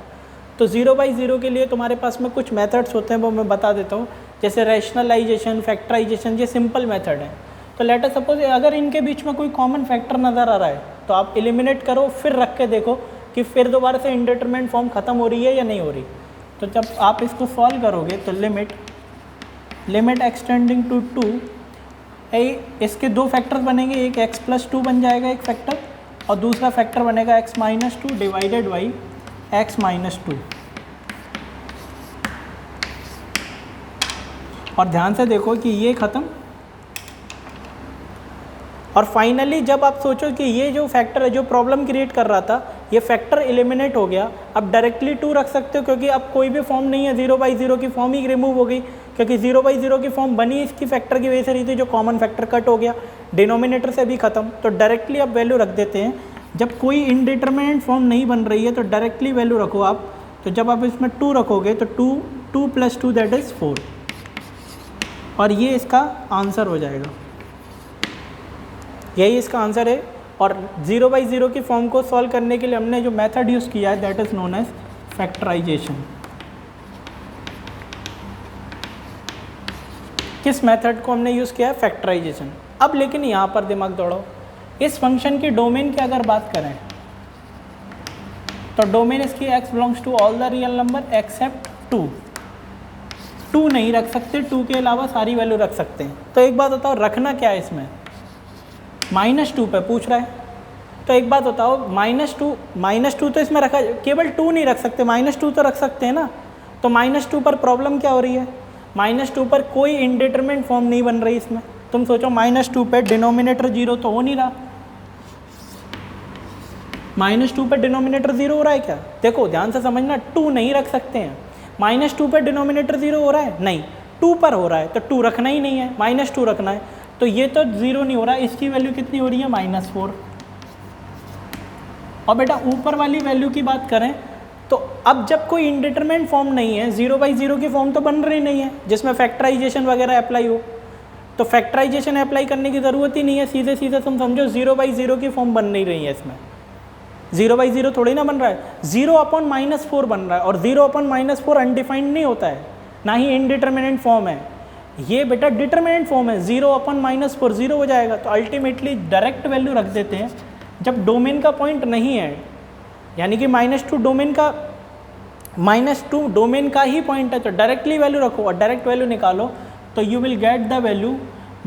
तो 0 बाई 0 के लिए तुम्हारे पास में कुछ मेथड्स होते हैं, वो मैं बता देता हूँ, जैसे रैशनलाइजेशन, फैक्टराइजेशन, ये सिंपल मेथड है। तो लेट अस सपोज अगर इनके बीच में कोई कॉमन फैक्टर नज़र आ रहा है तो आप एलिमिनेट करो, फिर रख के देखो कि फिर दोबारा से इंडिटरमिनेट फॉर्म ख़त्म हो रही है या नहीं हो रही। तो जब आप इसको सॉल्व करोगे तो लिमिट एक्सटेंडिंग टू 2, इसके दो फैक्टर्स बनेंगे, एक x प्लस 2 बन जाएगा एक फैक्टर, और दूसरा फैक्टर बनेगा x minus 2 divided by x minus 2। और ध्यान से देखो कि ये ख़त्म, और फाइनली जब आप सोचो कि ये जो फैक्टर है जो प्रॉब्लम क्रिएट कर रहा था, ये फैक्टर एलिमिनेट हो गया, अब डायरेक्टली 2 रख सकते हो, क्योंकि अब कोई भी फॉर्म नहीं है, 0 बाई 0 की फॉर्म ही रिमूव हो गई, क्योंकि 0 बाई 0 की फॉर्म बनी इसकी फैक्टर की वजह से रही थी, जो कॉमन फैक्टर कट हो गया, डिनोमिनेटर से भी ख़त्म। तो डायरेक्टली आप वैल्यू रख देते हैं। जब कोई इनडिटरमिनेट फॉर्म नहीं बन रही है तो डायरेक्टली वैल्यू रखो आप। तो जब आप इसमें 2 रखोगे तो 2 प्लस 2 दैट इज़ 4, और ये इसका आंसर हो जाएगा, यही इसका आंसर है। और 0 बाई 0 की फॉर्म को सॉल्व करने के लिए हमने जो मेथड यूज़ किया है that is known as factorisation. किस मेथड को हमने यूज़ किया है? फैक्टराइजेशन। अब लेकिन यहाँ पर दिमाग दौड़ाओ, इस फंक्शन की डोमेन की अगर बात करें तो डोमेन इसकी x belongs to all the real number except 2। 2 नहीं रख सकते, 2 के अलावा सारी वैल्यू रख सकते हैं। तो एक बात बताओ, रखना क्या है इसमें? -2 पे पूछ रहा है, तो एक बात बताओ, -2 तो इसमें रखा, केवल 2 नहीं रख सकते, -2 तो रख सकते हैं ना। तो -2 पर प्रॉब्लम क्या हो रही है? -2 पर कोई इंडिटरमिनेट फॉर्म नहीं बन रही इसमें। तुम सोचो -2 पे डिनोमिनेटर 0 तो हो नहीं रहा, -2 पे डिनोमिनेटर 0 हो रहा है क्या? देखो ध्यान से समझना, 2 नहीं रख सकते हैं। -2 पे डिनोमिनेटर 0 हो रहा है? नहीं, 2 पर हो रहा है, तो 2 रखना ही नहीं है, -2 रखना है। तो ये तो 0 नहीं हो रहा, इसकी वैल्यू कितनी हो रही है? -4। और बेटा ऊपर वाली वैल्यू की बात करें तो अब जब कोई इंडिटरमिनेट फॉर्म नहीं है, 0 बाई 0 की फॉर्म तो बन रही नहीं है जिसमें फैक्टराइजेशन वगैरह अप्लाई हो, तो फैक्टराइजेशन अप्लाई करने की ज़रूरत ही नहीं है। सीधे सीधे तुम समझो 0 बाई 0 की फॉर्म बन नहीं रही है इसमें, 0 बाई 0 थोड़ी ना बन रहा है, 0 अपॉन -4 बन रहा है, और 0 अपॉन -4 अनडिफाइंड नहीं होता है, ना ही इनडिटरमिनेट फॉर्म है। ये बेटा डिटरमिनेट फॉर्म है, 0 अपॉन -4 0 हो जाएगा। तो अल्टीमेटली डायरेक्ट वैल्यू रख देते हैं जब डोमेन का पॉइंट नहीं है, यानी कि -2 डोमेन का ही पॉइंट है, तो डायरेक्टली वैल्यू रखो और डायरेक्ट वैल्यू निकालो, तो you will get the value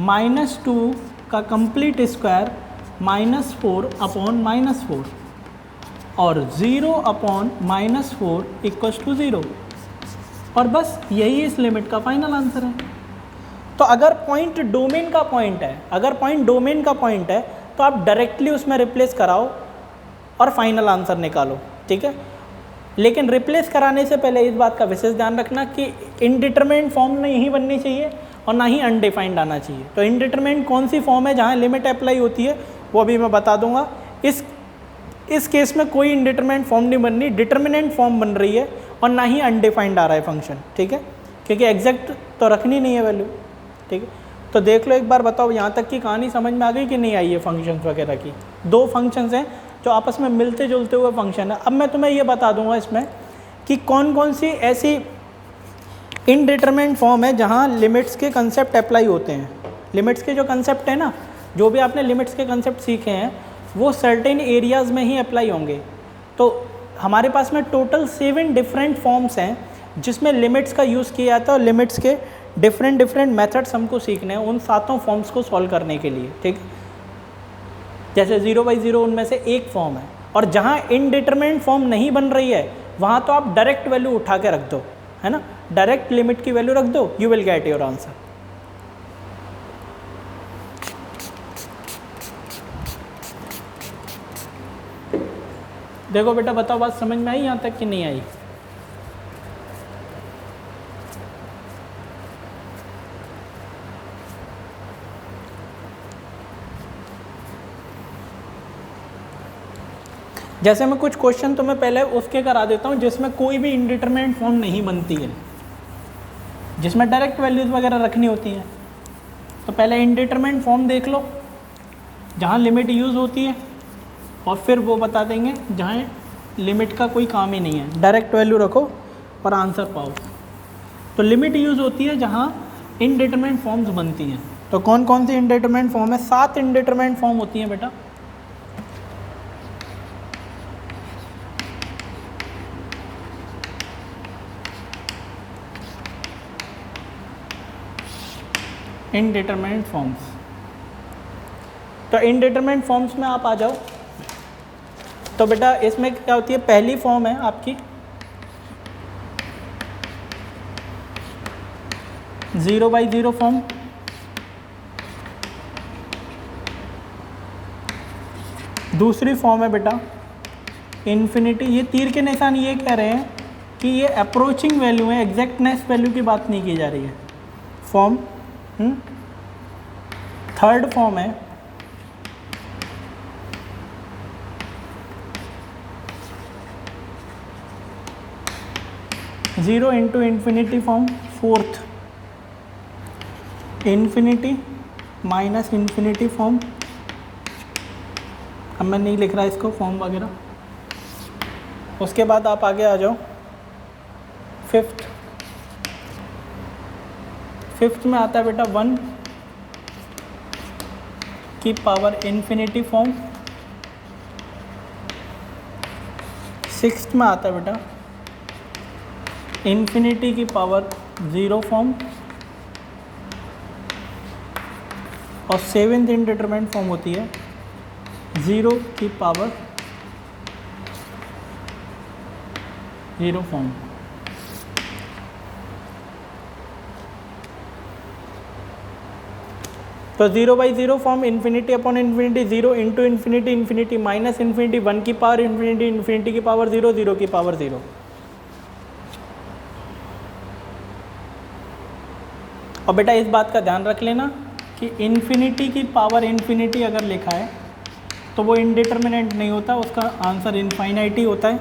-2 का कंप्लीट स्क्वायर -4 अपॉन -4, और 0 अपॉन -4 इक्वल्स टू 0, और बस यही इस लिमिट का फाइनल आंसर है। तो अगर पॉइंट डोमेन का पॉइंट है, तो आप डायरेक्टली उसमें रिप्लेस कराओ और फाइनल आंसर निकालो, ठीक है। लेकिन रिप्लेस कराने से पहले इस बात का विशेष ध्यान रखना कि इनडिटरमिनेट फॉर्म नहीं बननी चाहिए और ना ही अनडिफाइंड आना चाहिए। तो इनडिटरमिनेट कौन सी फॉर्म है जहाँ लिमिट अप्लाई होती है वो अभी मैं बता दूंगा। इस केस में कोई इनडिटरमिनेट फॉर्म नहीं बन रही, डिटरमिनेंट फॉर्म बन रही है, और ना ही अनडिफाइंड आ रहा है फंक्शन, ठीक है, क्योंकि एग्जैक्ट तो रखनी नहीं है वैल्यू, ठीक है। तो देख लो एक बार, बताओ यहाँ तक की कहानी समझ में आ गई कि नहीं आई है फंक्शंस वगैरह की। 2 फंक्शंस हैं जो आपस में मिलते जुलते हुए फंक्शन है। अब मैं तुम्हें ये बता दूंगा इसमें कि कौन कौन सी ऐसी इनडिटरमिनेट फॉर्म है जहाँ लिमिट्स के कंसेप्ट अप्लाई होते हैं। लिमिट्स के जो कंसेप्ट है ना, जो भी आपने लिमिट्स के कंसेप्ट सीखे हैं वो सर्टेन एरियाज़ में ही अप्लाई होंगे। तो हमारे पास में टोटल 7 डिफरेंट फॉर्म्स हैं जिसमें लिमिट्स का यूज़ किया जाता है, और लिमिट्स के डिफरेंट मेथड्स हमको सीखने हैं उन 7 फॉर्म्स को सॉल्व करने के लिए, ठीक है। जैसे 0 बाई 0 उनमें से एक फॉर्म है, और जहाँ इनडिटरमिनेट फॉर्म नहीं बन रही है वहाँ तो आप डायरेक्ट वैल्यू उठा के रख दो, है ना, डायरेक्ट लिमिट की वैल्यू रख दो, you will get your answer. देखो बेटा, बताओ बात समझ में आई यहाँ तक कि नहीं आई? जैसे मैं कुछ क्वेश्चन तो मैं पहले उसके करा देता हूँ जिसमें कोई भी इंडिटरमिनेट फॉर्म नहीं बनती है, जिसमें डायरेक्ट वैल्यूज़ वगैरह रखनी होती हैं। तो पहले इंडिटरमिनेट फॉर्म देख लो जहाँ लिमिट यूज़ होती है, और फिर वो बता देंगे जहाँ लिमिट का कोई काम ही नहीं है, डायरेक्ट वैल्यू रखो और आंसर पाओ। तो लिमिट यूज़ होती है जहाँ इनडिटरमिनेट फॉर्म्स बनती हैं। तो कौन कौन सी इनडिटरमिनेट फॉर्म है? 7 इनडिटरमिनेट फॉर्म होती हैं बेटा। Indeterminate forms. तो इनडिटरमिनेट फॉर्म्स में आप आ जाओ। तो बेटा इसमें क्या होती है? पहली फॉर्म है आपकी 0/0 फॉर्म, दूसरी फॉर्म है बेटा इन्फिनिटी। ये तीर के निशान ये कह रहे हैं कि ये अप्रोचिंग वैल्यू है, एग्जैक्टनेस वैल्यू की बात नहीं की जा रही है फॉर्म। थर्ड फॉर्म है zero into infinity form. Fourth infinity minus infinity form. अब मैं नहीं लिख रहा इसको फॉर्म वगैरह। उसके बाद आप आगे आ जाओ फिफ्थ में आता है बेटा 1 की पावर इन्फिनिटी फॉर्म। सिक्स्थ में आता है बेटा इन्फिनिटी की पावर 0 फॉर्म। और सेवेंथ इनडिटरमिनेट फॉर्म होती है 0 की पावर 0 फॉर्म। तो 0/0 form infinity upon infinity, 0 into infinity, infinity minus infinity, 1 की पावर इन्फिनिटी, इन्फिनिटी की पावर 0, 0 की पावर 0। और बेटा इस बात का ध्यान रख लेना कि इन्फिनिटी की पावर इन्फिनिटी अगर लिखा है तो वो इनडिटरमिनेट नहीं होता, उसका आंसर इनफाइनाइट ही होता है।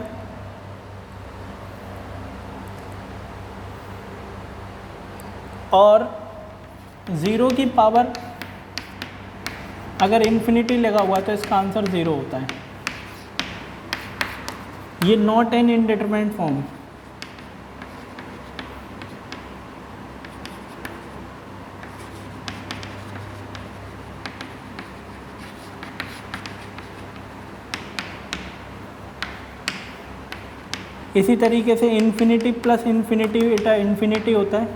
और 0 की पावर अगर इन्फिनिटी लगा हुआ है तो इसका आंसर 0 होता है। ये नॉट एन इनडिटरमिनेट फॉर्म। इसी तरीके से इन्फिनिटी प्लस इन्फिनिटी बेटा इन्फिनिटी होता है,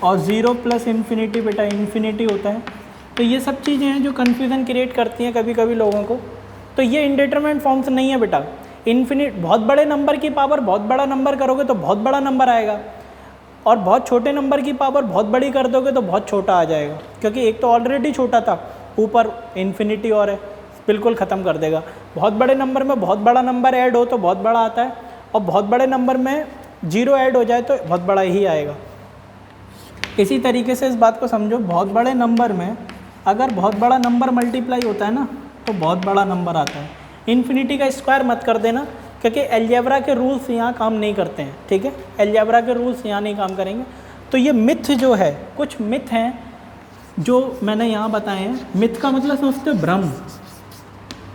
और 0 प्लस इन्फिनिटी बेटा इन्फिनिटी होता है। तो ये सब चीज़ें हैं जो कन्फ्यूज़न क्रिएट करती हैं कभी कभी लोगों को। तो ये इनडिटरमिनेट फॉर्म्स नहीं है बेटा। इन्फिनिट बहुत बड़े नंबर की पावर बहुत बड़ा नंबर करोगे तो बहुत बड़ा नंबर आएगा, और बहुत छोटे नंबर की पावर बहुत बड़ी कर दोगे तो बहुत छोटा आ जाएगा, क्योंकि एक तो ऑलरेडी छोटा था, ऊपर इन्फिनिटी और है, बिल्कुल ख़त्म कर देगा। बहुत बड़े नंबर में बहुत बड़ा नंबर ऐड हो तो बहुत बड़ा आता है, और बहुत बड़े नंबर में 0 ऐड हो जाए तो बहुत बड़ा ही आएगा। इसी तरीके से इस बात को समझो, बहुत बड़े नंबर में अगर बहुत बड़ा नंबर मल्टीप्लाई होता है ना तो बहुत बड़ा नंबर आता है। इन्फिनिटी का स्क्वायर मत कर देना, क्योंकि अलजेब्रा के रूल्स यहाँ काम नहीं करते हैं, ठीक है। अलजेब्रा के रूल्स यहाँ नहीं काम करेंगे। तो ये मिथ जो है, कुछ मिथ हैं जो मैंने यहाँ बताए हैं। मिथ का मतलब समझते हो? भ्रम।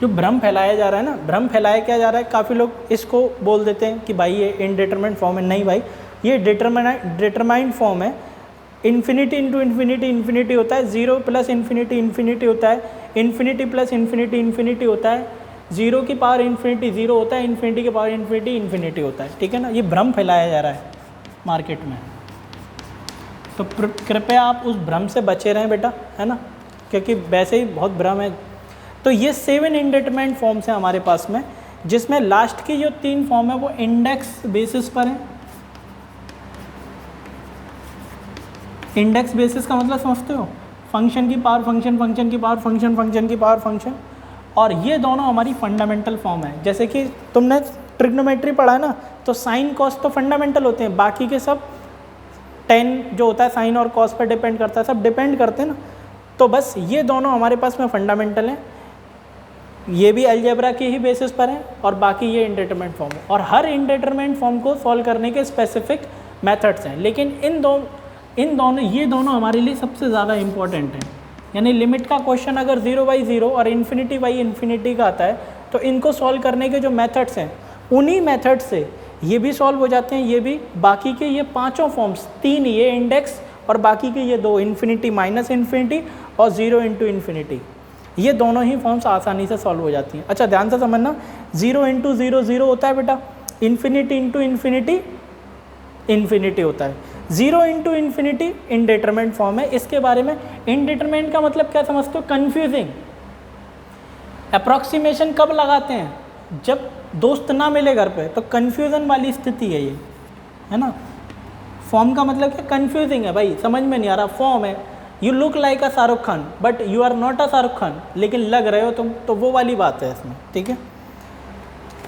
जो भ्रम फैलाया जा रहा है ना, भ्रम फैलाया क्या जा रहा है, काफ़ी लोग इसको बोल देते हैं कि भाई ये इनडिटरमिनेट फॉर्म है। नहीं भाई, ये डिटरमाइंड फॉर्म है। इन्फिनिटी इंटू इन्फिनिटी इन्फिनिटी होता है, 0 प्लस इन्फिनिटी इन्फिनिटी होता है, इन्फिनिटी प्लस इन्फिनिटी इन्फिनिटी होता है, 0 की पावर इन्फिनिटी 0 होता है, इन्फिनिटी की पावर इन्फिनिटी इन्फिनिटी होता है, ठीक है ना। ये भ्रम फैलाया जा रहा है मार्केट में, तो कृपया आप उस भ्रम से बचे रहें बेटा, है ना, क्योंकि वैसे ही बहुत भ्रम है। तो ये 7 इनडिटरमिनेट फॉर्म्स हैं हमारे पास में, जिसमें लास्ट की जो 3 फॉर्म है वो इंडेक्स बेसिस पर है। इंडेक्स बेसिस का मतलब समझते हो? फंक्शन की पावर फंक्शन, फंक्शन की पावर फंक्शन, फंक्शन की पावर फंक्शन। और ये दोनों हमारी फंडामेंटल फॉर्म है। जैसे कि तुमने ट्रिग्नोमेट्री पढ़ा है ना, तो साइन कॉस तो फंडामेंटल होते हैं, बाकी के सब टेन जो होता है साइन और कॉस पर डिपेंड करता है, सब डिपेंड करते हैं ना। तो बस ये दोनों हमारे पास में फंडामेंटल हैं, ये भी अलजेब्रा के ही बेसिस पर हैं और बाकी ये इंडिटरमिनेट फॉर्म है। और हर इंडिटरमिनेट फॉर्म को सॉल्व करने के स्पेसिफिक मेथड्स हैं, लेकिन ये दोनों हमारे लिए सबसे ज़्यादा इंपॉर्टेंट हैं। यानी लिमिट का क्वेश्चन अगर 0/0 और इन्फिनिटी का आता है तो इनको सॉल्व करने के जो मेथड्स हैं उन्हीं मेथड से ये भी सॉल्व हो जाते हैं, ये भी, बाकी के ये पांचों फॉर्म्स, 3 ये इंडेक्स और बाकी के ये 2 इन्फिनिटी माइनस इन्फिनिटी और 0 इंटू इन्फिनिटी, ये दोनों ही फॉर्म्स आसानी से सॉल्व हो जाती हैं। अच्छा ध्यान से समझना, 0 इंटू 0 0 होता है बेटा, इन्फिनिटी इंटू इन्फिनिटी इन्फिनिटी होता है, 0 इंटू इन्फिनिटी इनडिटरमिनेट फॉर्म है। इसके बारे में इनडिटरमिनेट का मतलब क्या समझते हो? कन्फ्यूजिंग। अप्रॉक्सीमेशन कब लगाते हैं? जब दोस्त ना मिले घर पे, तो कन्फ्यूज़न वाली स्थिति है ये, है ना। फॉर्म का मतलब क्या? कन्फ्यूजिंग है भाई, समझ में नहीं आ रहा। फॉर्म है, you look like a Shahrukh Khan but you are not a Shahrukh Khan, लेकिन लग रहे हो तुम, तो वो वाली बात है इसमें, ठीक है।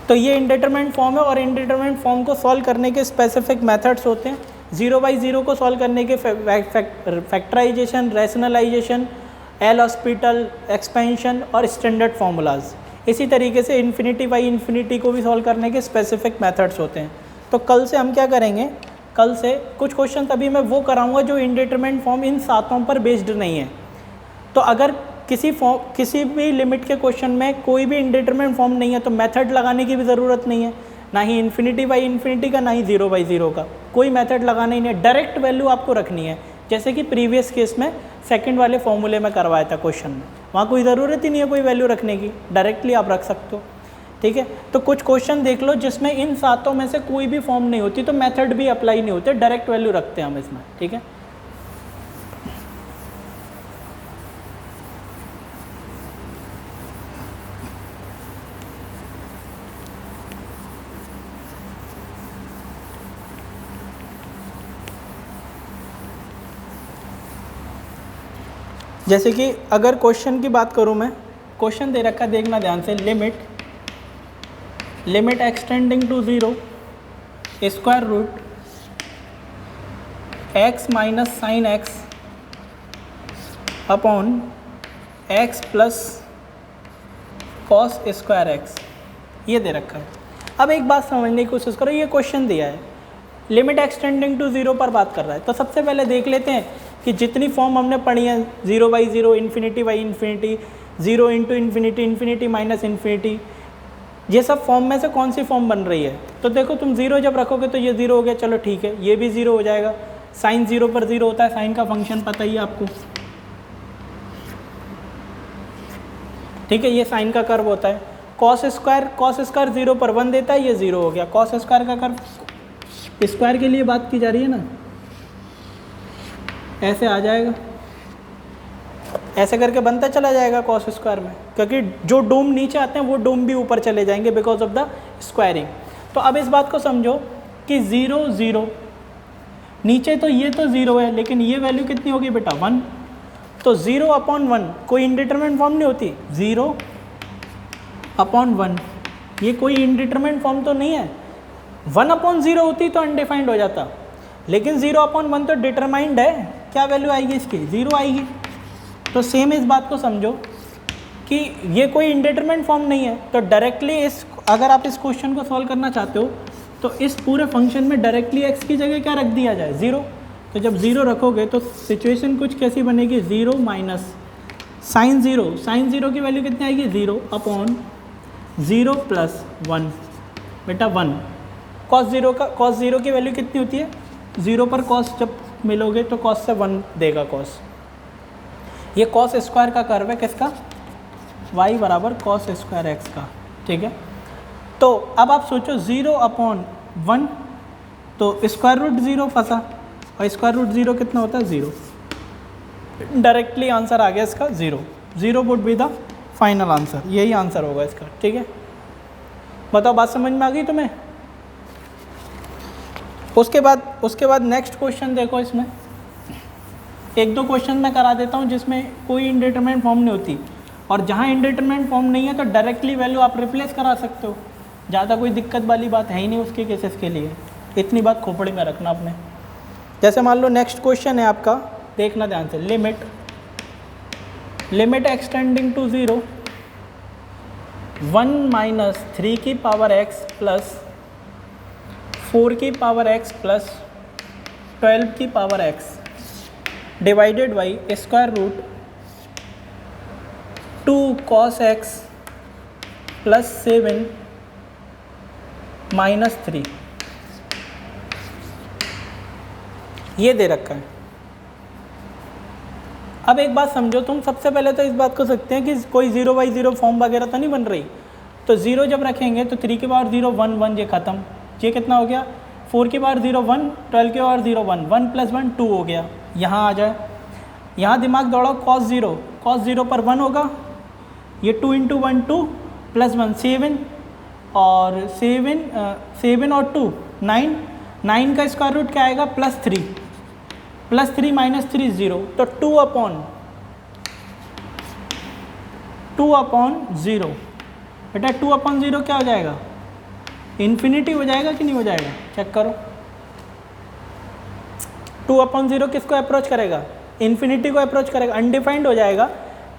तो ये इंडिटरमिनेट फॉर्म है और इंडिटरमिनेट फॉर्म को सॉल्व करने के स्पेसिफिक मेथड्स होते हैं। 0/0 को सॉल्व करने के factorisation, rationalisation, L hospital, expansion और स्टैंडर्ड फार्मूलाज। इसी तरीके से इन्फिनिटी को भी सॉल्व करने के स्पेसिफिक मेथड्स होते हैं। तो कल से हम क्या करेंगे? कल से कुछ क्वेश्चन अभी मैं वो कराऊंगा जो इंडिटरमिनेट फॉर्म इन सातों पर बेस्ड नहीं है। तो अगर किसी भी लिमिट के क्वेश्चन में कोई भी इंडिटरमिनेट फॉर्म नहीं है तो मेथड लगाने की भी ज़रूरत नहीं है, ना ही इन्फिनिटी का, ना ही 0/0 का, कोई मेथड लगाना ही नहीं है। डायरेक्ट वैल्यू आपको रखनी है, जैसे कि प्रीवियस केस में सेकंड वाले फॉर्मूले में करवाया था क्वेश्चन में, वहाँ कोई ज़रूरत ही नहीं है कोई वैल्यू रखने की, डायरेक्टली आप रख सकते हो, ठीक है। तो कुछ क्वेश्चन देख लो जिसमें इन सातों में से कोई भी फॉर्म नहीं होती, तो मेथड भी अप्लाई नहीं होते, डायरेक्ट वैल्यू रखते हैं हम इसमें, ठीक है। जैसे कि अगर क्वेश्चन की बात करूं मैं, क्वेश्चन दे रखा है, देखना ध्यान से, limit extending to 0 square root x minus sine x upon x plus cos square x, ये दे रखा है। अब एक बात समझने की कोशिश करो, ये क्वेश्चन दिया है, लिमिट एक्सटेंडिंग टू 0 पर बात कर रहा है। तो सबसे पहले देख लेते हैं कि जितनी फॉर्म हमने पढ़ी है, 0/0, infinity, 0 into infinity, infinity minus infinity, ये सब फॉर्म में से कौन सी फॉर्म बन रही है? तो देखो तुम 0 जब रखोगे तो ये 0 हो गया, चलो ठीक है, ये भी 0 हो जाएगा। साइन 0 पर 0 होता है, साइन का फंक्शन पता ही है आपको, ठीक है, ये साइन का कर्व होता है। कॉस स्क्वायर 0 पर 1 देता है, ये 0 हो गया। कॉस स्क्वायर का कर्व, स्क्वायर के लिए बात की जा रही है ना, ऐसे आ जाएगा, ऐसे करके बनता चला जाएगा कॉस स्क्वायर में, क्योंकि जो डोम नीचे आते हैं वो डोम भी ऊपर चले जाएंगे बिकॉज ऑफ द स्क्वायरिंग। तो अब इस बात को समझो कि 0 0 नीचे, तो ये तो 0 है, लेकिन ये वैल्यू कितनी होगी बेटा? 1। तो 0/1 कोई इंडिटरमिनेट फॉर्म नहीं होती, 0/1 ये कोई इंडिटरमिनेट फॉर्म तो नहीं है। 1/0 होती तो अनडिफाइंड हो जाता, लेकिन 0/1 तो डिटरमाइंड है, क्या वैल्यू आएगी इसकी? 0 आएगी। तो सेम इस बात को समझो कि ये कोई इंडिटरमिनेट फॉर्म नहीं है, तो डायरेक्टली अगर आप इस क्वेश्चन को सॉल्व करना चाहते हो तो इस पूरे फंक्शन में डायरेक्टली x की जगह क्या रख दिया जाए? 0। तो जब 0 रखोगे तो सिचुएशन कुछ कैसी बनेगी? 0 माइनस साइन 0 की वैल्यू कितनी आएगी? 0/0 प्लस 1 बेटा 1। कॉस 0 की वैल्यू कितनी होती है? 0 पर कॉस जब मिलोगे तो कॉस से 1 देगा कॉस। ये कॉस स्क्वायर का कर्व है किसका? y बराबर कॉस स्क्वायर x का, ठीक है। तो अब आप सोचो 0/1, तो स्क्वायर रूट 0 फंसा, और स्क्वायर रूट 0 कितना होता है? 0। डायरेक्टली आंसर आ गया इसका 0 would be the final answer, यही आंसर होगा इसका, ठीक है। बताओ बात समझ में आ गई तुम्हें? उसके बाद नेक्स्ट क्वेश्चन देखो, इसमें 1-2 क्वेश्चन मैं करा देता हूँ जिसमें कोई इंडिटरमिनेट फॉर्म नहीं होती, और जहाँ इंडिटरमिनेट फॉर्म नहीं है तो डायरेक्टली वैल्यू आप रिप्लेस करा सकते हो, ज़्यादा कोई दिक्कत वाली बात है ही नहीं उसके केसेस के लिए, इतनी बात खोपड़ी में रखना आपने। जैसे मान लो नेक्स्ट क्वेश्चन है आपका, देखना ध्यान से, limit x tending to 0, 1 minus 3 की पावर x प्लस 4 की पावर x प्लस 12 की power x divided by square root 2 cos x plus 7 minus 3, ये दे रखा है। अब एक बात समझो तुम, सबसे पहले तो इस बात को सकते हैं कि कोई 0/0 फॉर्म वगैरह तो नहीं बन रही, तो 0 जब रखेंगे तो 3 की पावर 0 1 1, ये खत्म, ये कितना हो गया 4 की पावर 0 1, 12 की पावर 0 1, 1 + 1 2 हो गया। यहाँ आ जाए, यहाँ दिमाग दौड़ाओ, cos 0 पर 1 होगा, ये 2 × 1 2 + 1 7, और 7 और 2 9, 9 का स्क्वायर रूट क्या आएगा +3, +3 - 3 0, तो 2/0। बेटा 2/0 क्या हो जाएगा, इन्फिनिटी हो जाएगा कि नहीं हो जाएगा, चेक करो। 2/0 किसको अप्रोच करेगा, इन्फिनिटी को अप्रोच करेगा, अनडिफाइंड हो जाएगा,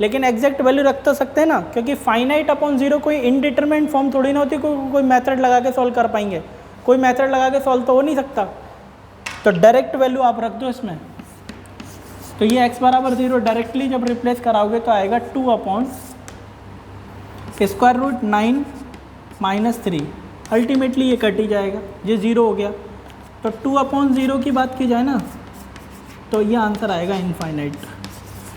लेकिन एग्जैक्ट वैल्यू रख तो सकते हैं ना, क्योंकि फाइनाइट अपॉन 0 कोई इनडिटरमिनेट फॉर्म थोड़ी ना होती, कोई मेथड लगा के सॉल्व कर पाएंगे, कोई मेथड लगा के सॉल्व तो हो नहीं सकता, तो डायरेक्ट वैल्यू आप रख दो इसमें। तो ये x = 0 डायरेक्टली जब रिप्लेस कराओगे तो आएगा 2/√9 - 3, अल्टीमेटली ये कट ही जाएगा, ये 0 हो गया। तो 2/0 की बात की जाए ना, तो ये आंसर आएगा इनफाइनाइट।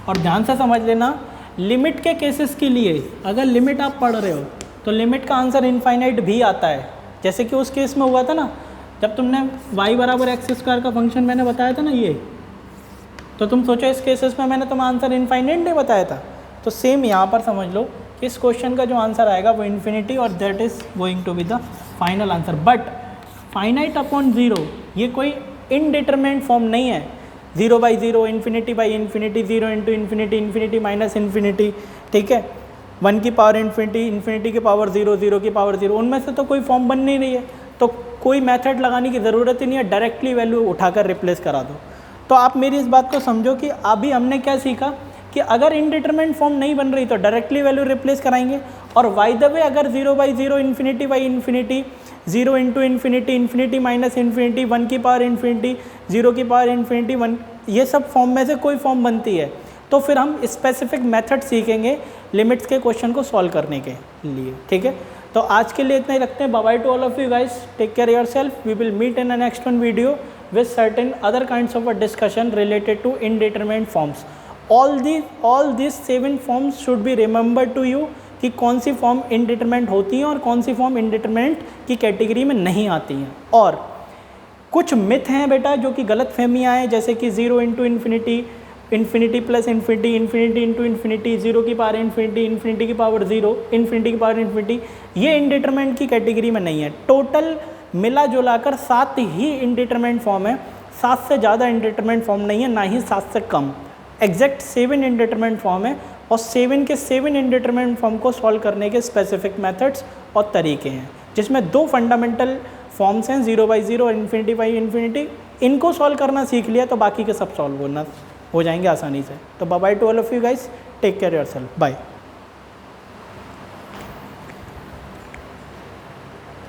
और ध्यान से समझ लेना, लिमिट के केसेस के लिए अगर लिमिट आप पढ़ रहे हो तो लिमिट का आंसर इनफाइनाइट भी आता है, जैसे कि उस केस में हुआ था ना, जब तुमने y = x² का फंक्शन मैंने बताया था ना ये, तो तुम सोचो इस केसेस में मैंने तुम्हें आंसर इनफाइनाइट नहीं बताया था, तो सेम यहाँ पर समझ लो कि इस क्वेश्चन का जो आंसर आएगा वो इन्फिनिटी, और that is going to be the final answer. But finite upon 0 ये कोई इनडिटरमिनेट फॉर्म नहीं है, 0/0, इन्फिनिटी/इन्फिनिटी, 0 × इन्फिनिटी, इन्फिनिटी - इन्फिनिटी, ठीक है, 1 की पावर इन्फिनिटी, इन्फिनिटी की पावर 0, 0 की पावर 0, उनमें से तो कोई फॉर्म बन नहीं रही है, तो कोई मेथड लगाने की ज़रूरत ही नहीं है, डायरेक्टली वैल्यू उठाकर रिप्लेस करा दो। तो आप मेरी इस बात को समझो कि अभी हमने क्या सीखा कि अगर इनडिटरमिनेट फॉर्म नहीं बन रही तो डायरेक्टली वैल्यू रिप्लेस कराएंगे, और बाय द वे अगर 0/0, इन्फिनिटी/इन्फिनिटी, 0 × इन्फिनिटी, इन्फिनिटी - इन्फिनिटी, 1 की पावर इन्फिनिटी, 0 की पावर इन्फिनिटी 1, ये सब फॉर्म में से कोई फॉर्म बनती है, तो फिर हम स्पेसिफिक मेथड सीखेंगे लिमिट्स के क्वेश्चन को सॉल्व करने के लिए, ठीक है। तो आज के लिए इतना ही रखते हैं। Bye bye to all of you guys, take care yourself, we will meet in the next one video with certain other kinds of a discussion related to indeterminate forms. All these 7 forms should be remembered to you कि कौन सी form indeterminate होती हैं और कौन सी form indeterminate की category में नहीं आती हैं। और कुछ मिथ हैं बेटा जो कि गलत फहमियाँ हैं, जैसे कि 0 × infinity, infinity + infinity, infinity × infinity, 0 की पावर इन्फिनिटी, इन्फिनिटी की पावर 0, इन्फिनिटी की पावर इन्फिनिटी, ये indeterminate की कैटेगरी में नहीं है। टोटल मिला जुलाकर 7 ही इनडिटरमिनेट फॉर्म है, 7 से ज़्यादा इनडिटरमिनेट फॉर्म नहीं है, ना ही 7 से कम, एग्जैक्ट 7 इनडिटरमिनेट फॉर्म है, और 7 के 7 इनडिटरमिनेट फॉर्म को सॉल्व करने के स्पेसिफिक मेथड्स और तरीके हैं, जिसमें 2 फंडामेंटल फॉर्म्स हैं, 0/0 और इन्फिनिटी/इन्फिनिटी। इनको सॉल्व करना सीख लिया तो बाकी के सब सॉल्व हो जाएंगे आसानी से। तो bye bye to all of you guys, take care yourself, bye.